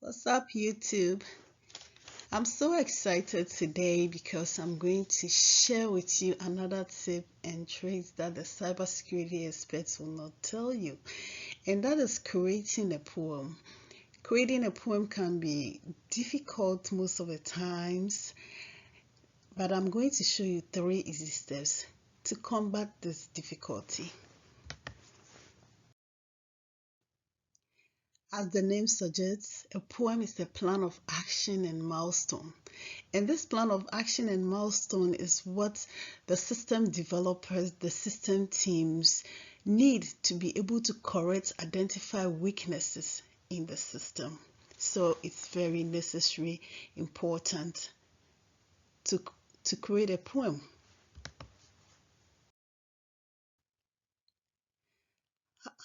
What's up, YouTube? I'm so excited today because I'm going to share with you another tip and trick that the cybersecurity experts will not tell you, and that is creating a poem. Creating a poem can be difficult most of the times, but I'm going to show you 3 easy steps to combat this difficulty. As the name suggests, a poem is a plan of action and milestone. And this plan of action and milestone is what the system developers, the system teams need to be able to correct, identify weaknesses in the system. So it's very necessary, important to create a poem.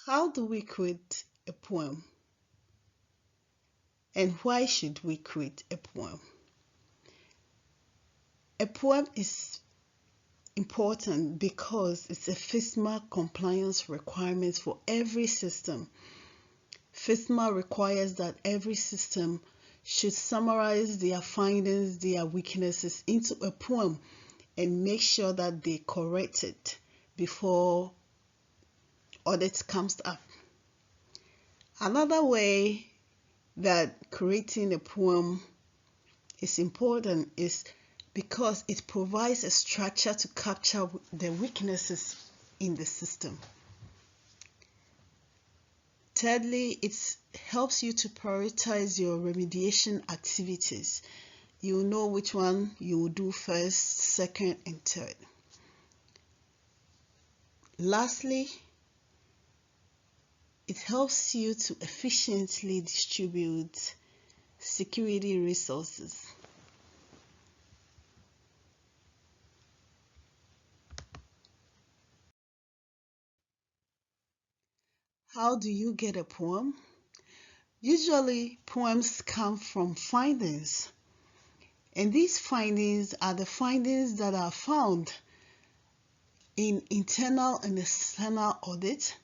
How do we create a poem? And why should we create a poem? A poem is important because it's a FISMA compliance requirement for every system. FISMA requires that every system should summarize their findings, their weaknesses into a poem and make sure that they correct it before audit comes up. Another way that creating a poem is important is because it provides a structure to capture the weaknesses in the system. Thirdly, it helps you to prioritize your remediation activities. You know which one you will do first, second, and third. Lastly, it helps you to efficiently distribute security resources. How do you get a poem? Usually, poems come from findings, and these findings are the findings that are found in internal and external audit,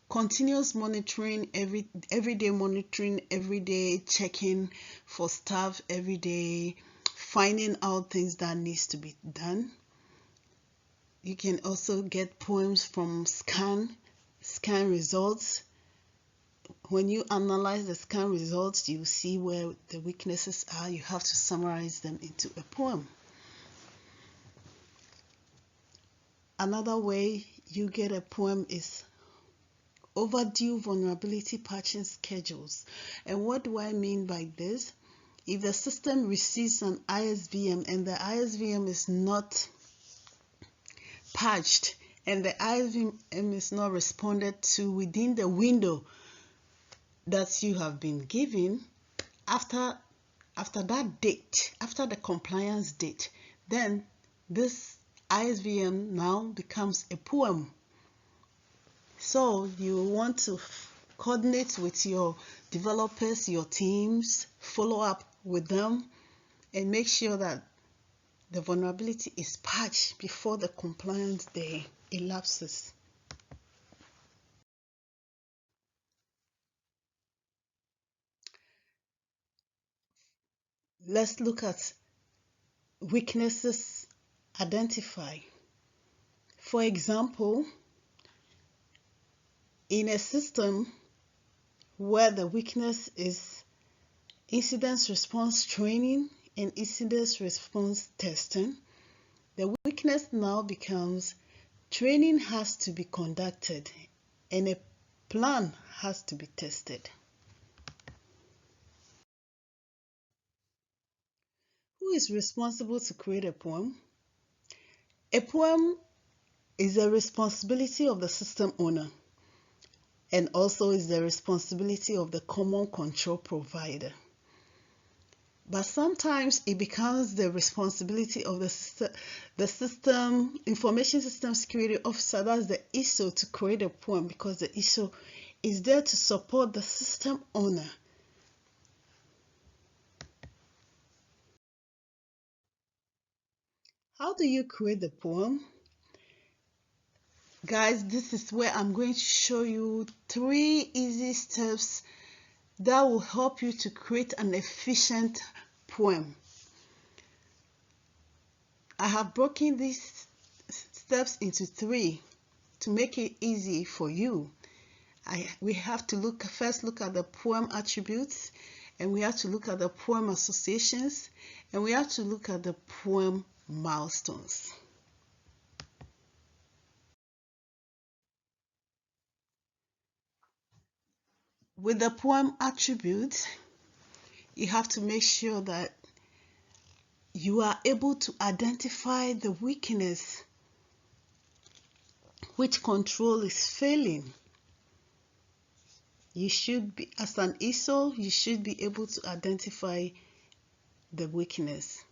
continuous monitoring, everyday monitoring, everyday checking for staff, everyday finding out things that needs to be done. You can also get poems from scan results. When you analyze the scan results, you see where the weaknesses are. You have to summarize them into a poem. Another way you get a poem is overdue vulnerability patching schedules. And what do I mean by this? If the system receives an ISVM and the ISVM is not patched and the ISVM is not responded to within the window that you have been given, after that date, after the compliance date, then this ISVM now becomes a poem. So you want to coordinate with your developers, your teams, follow up with them, and make sure that the vulnerability is patched before the compliance day elapses. Let's look at weaknesses identified. For example, in a system where the weakness is incident response training and incident response testing, the weakness now becomes training has to be conducted and a plan has to be tested. Who is responsible to create a poem? A poem is the responsibility of the system owner and also is the responsibility of the common control provider. But sometimes it becomes the responsibility of the system information system security officer, that's the ISO, to create a poem because the ISO is there to support the system owner. How do you create the poem? Guys, this is where I'm going to show you 3 easy steps that will help you to create an efficient poem. I have broken these steps into 3 to make it easy for you. We have to first look at the poem attributes, and we have to look at the poem associations, and we have to look at the poem milestones. With the poem attributes, you have to make sure that you are able to identify the weakness, which control is failing. You should be, as an ESO, you should be able to identify the weakness,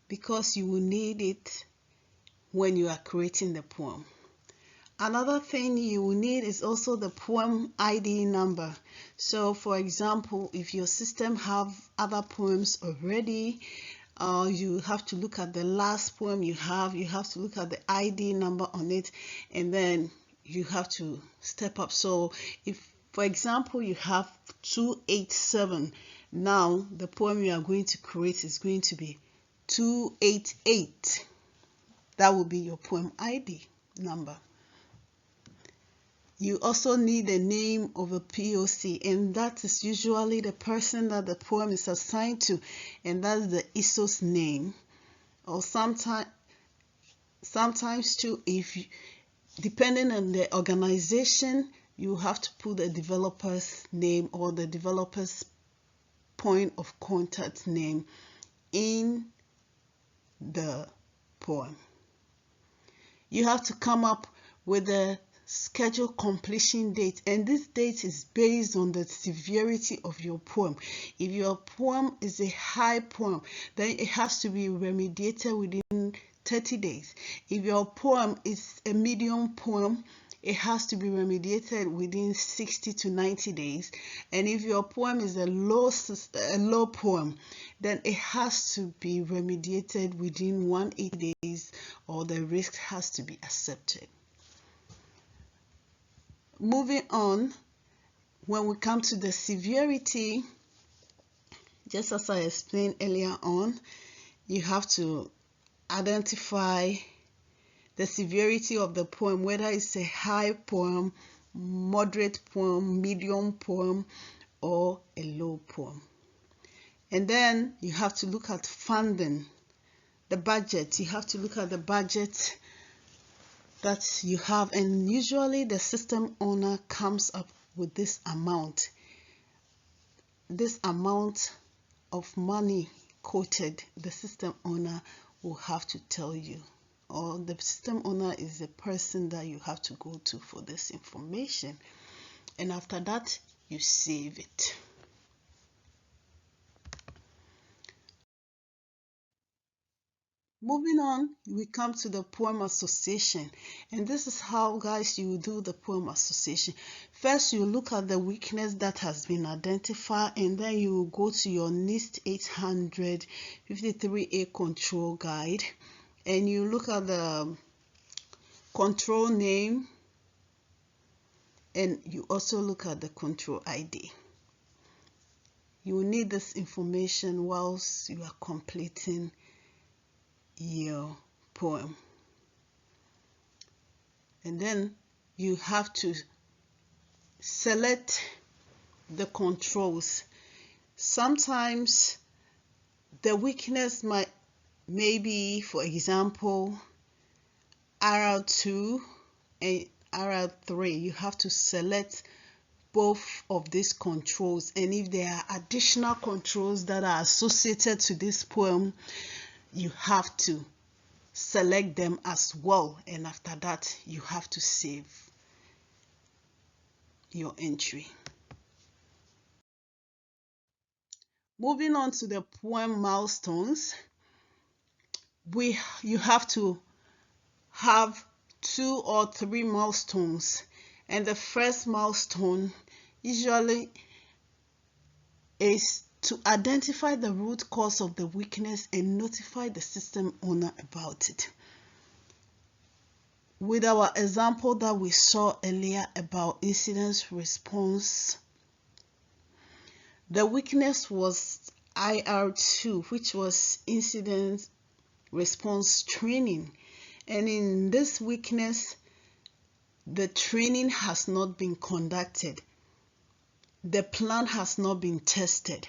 because you will need it when you are creating the poem. Another thing you will need is also the poem ID number. So for example, if your system have other poems already, you have to look at the last poem you have to look at the ID number on it, and then you have to step up. So if, for example, you have 287, now the poem you are going to create is going to be 288. That will be your poem ID number. You also need the name of a POC, and that is usually the person that the poem is assigned to, and that's the ESO's name. Or sometimes too, depending on the organization, you have to put the developer's name or the developer's point of contact name in the poem. You have to come up with a schedule completion date, and this date is based on the severity of your poem. If your poem is a high poem, then it has to be remediated within 30 days. If your poem is a medium poem, it has to be remediated within 60 to 90 days. And if your poem is a low poem, then it has to be remediated within 180 days, or the risk has to be accepted. Moving on, when we come to the severity, just as I explained earlier on, you have to identify the severity of the poem, whether it's a high poem, moderate poem, medium poem, or a low poem. And then you have to look at funding, the budget. You have to look at the budget that you have, and usually the system owner comes up with this amount of money quoted. The system owner will have to tell you, or the system owner is the person that you have to go to for this information, and after that you save it. Moving on, we come to the poem association, and this is how, guys, you do the poem association. First, you look at the weakness that has been identified, and then you will go to your NIST 800 53A control guide, and you look at the control name, and you also look at the control ID. You will need this information whilst you are completing your poem. And then you have to select the controls. Sometimes the weakness may be, for example, RR2 and RR3. You have to select both of these controls, and if there are additional controls that are associated to this poem, you have to select them as well, and after that you have to save your entry. Moving on to the poem milestones, you have to have 2 or 3 milestones, and the first milestone usually is to identify the root cause of the weakness and notify the system owner about it. With our example that we saw earlier about incident response The weakness was IR2, which was incident response training. And in this weakness, the training has not been conducted. The plan has not been tested.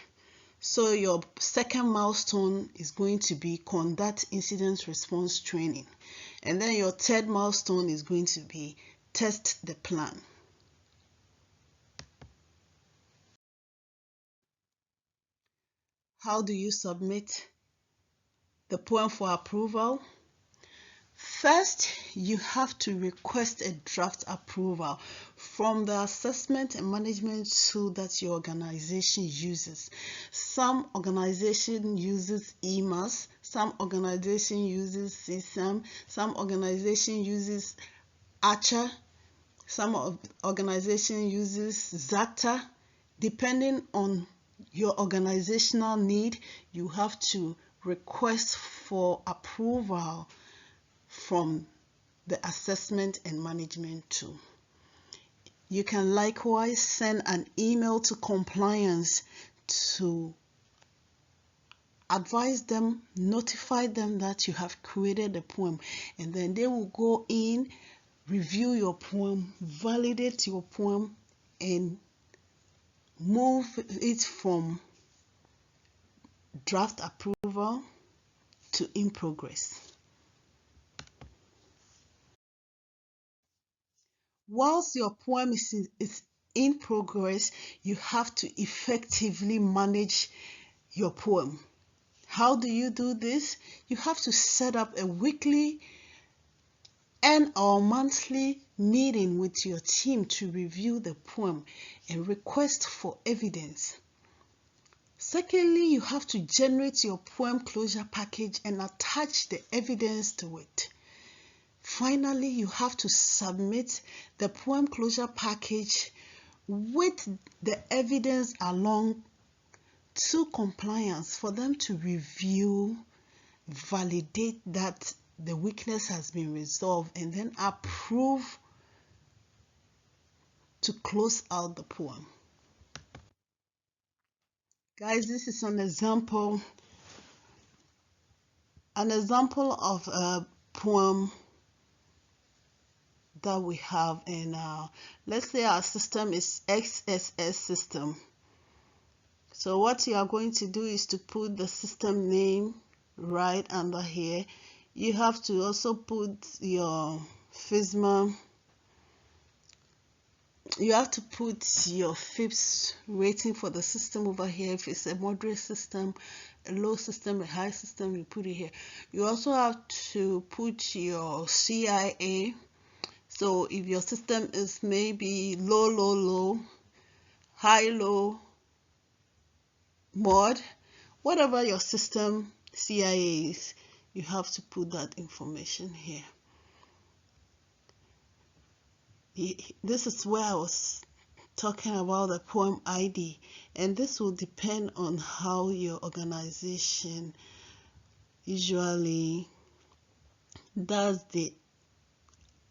So your second milestone is going to be conduct incident response training. And then your third milestone is going to be test the plan. How do you submit the POA&M for approval? First, you have to request a draft approval from the assessment and management tool that your organization uses. Some organization uses EMAS, some organization uses CSAM, some organization uses ACHA, some organization uses ZATA. Depending on your organizational need, you have to request for approval from the assessment and management tool. You can likewise send an email to compliance to advise them, notify them that you have created a POA&M, and then they will go in, review your POA&M, validate your POA&M, and move it from draft approval to in progress. Whilst your POA&M is in progress, you have to effectively manage your POA&M. How do you do this? You have to set up a weekly and/or monthly meeting with your team to review the POA&M and request for evidence. Secondly, you have to generate your POA&M closure package and attach the evidence to it. Finally, you have to submit the POA&M closure package with the evidence along to compliance for them to review, validate that the weakness has been resolved, and then approve to close out the POA&M. Guys, this is an example of a POA&M that we have in let's say our system is XSS system. So what you are going to do is to put the system name right under here. You have to also put your FISMA. You have to put your FIPS rating for the system over here. If it's a moderate system, a low system, a high system, you put it here. You also have to put your CIA. So if your system is maybe low, high, mod, whatever your system CIA is, you have to put that information here. This is where I was talking about the POA&M ID, and this will depend on how your organization usually does the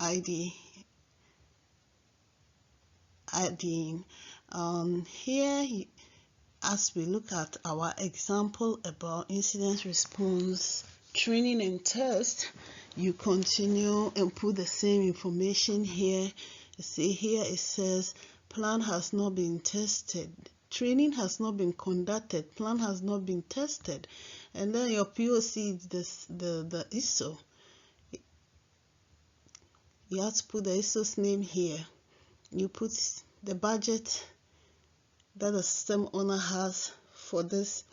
IDing. Here, as we look at our example about incident response training and test, you continue and put the same information here. You see here it says plan has not been tested, training has not been conducted, plan has not been tested, and then your POC is the ISO. You have to put the ISO's name here. You put the budget that the system owner has for this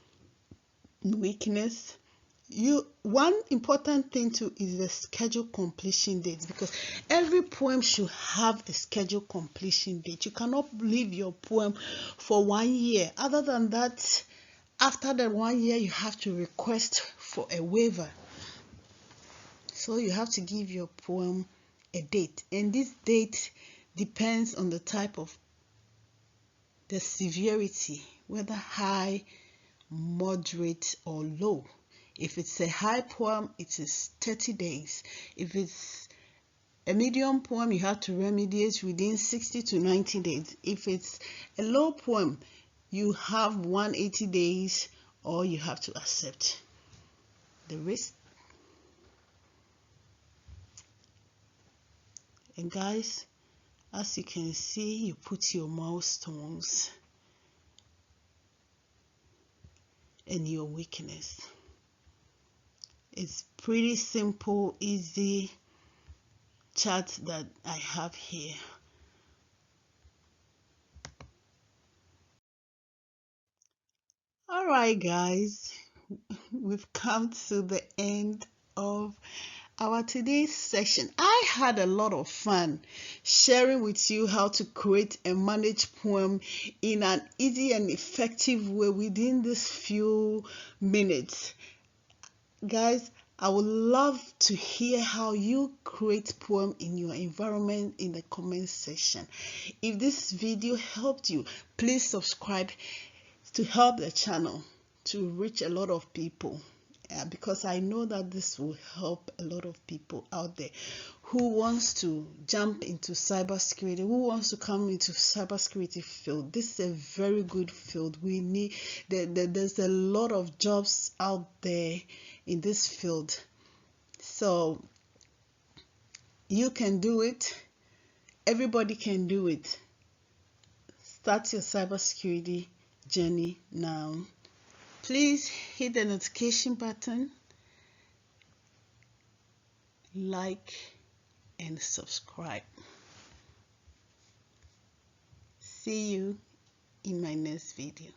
weakness. One important thing too is the schedule completion date, because every POA&M should have a schedule completion date. You cannot leave your POA&M for 1 year. Other than that, after the 1 year, you have to request for a waiver. So you have to give your POA&M a date, and this date depends on the type of the severity, whether high, moderate, or low. If it's a high POA&M, it is 30 days. If it's a medium POA&M, you have to remediate within 60 to 90 days. If it's a low POA&M, you have 180 days or you have to accept the risk. And guys, as you can see, you put your milestones and your weakness. It's pretty simple, easy chart that I have here. All right, guys, we've come to the end of our today's session. I had a lot of fun sharing with you how to create and manage poem in an easy and effective way within these few minutes. Guys, I would love to hear how you create poem in your environment in the comment section. If this video helped you, please subscribe to help the channel to reach a lot of people, because I know that this will help a lot of people out there who wants to jump into cybersecurity, who wants to come into cybersecurity field. This is a very good field. We need there's a lot of jobs out there in this field, so you can do it. Everybody can do it. Start your cybersecurity journey now. Please hit the notification button, like and subscribe. See you in my next video.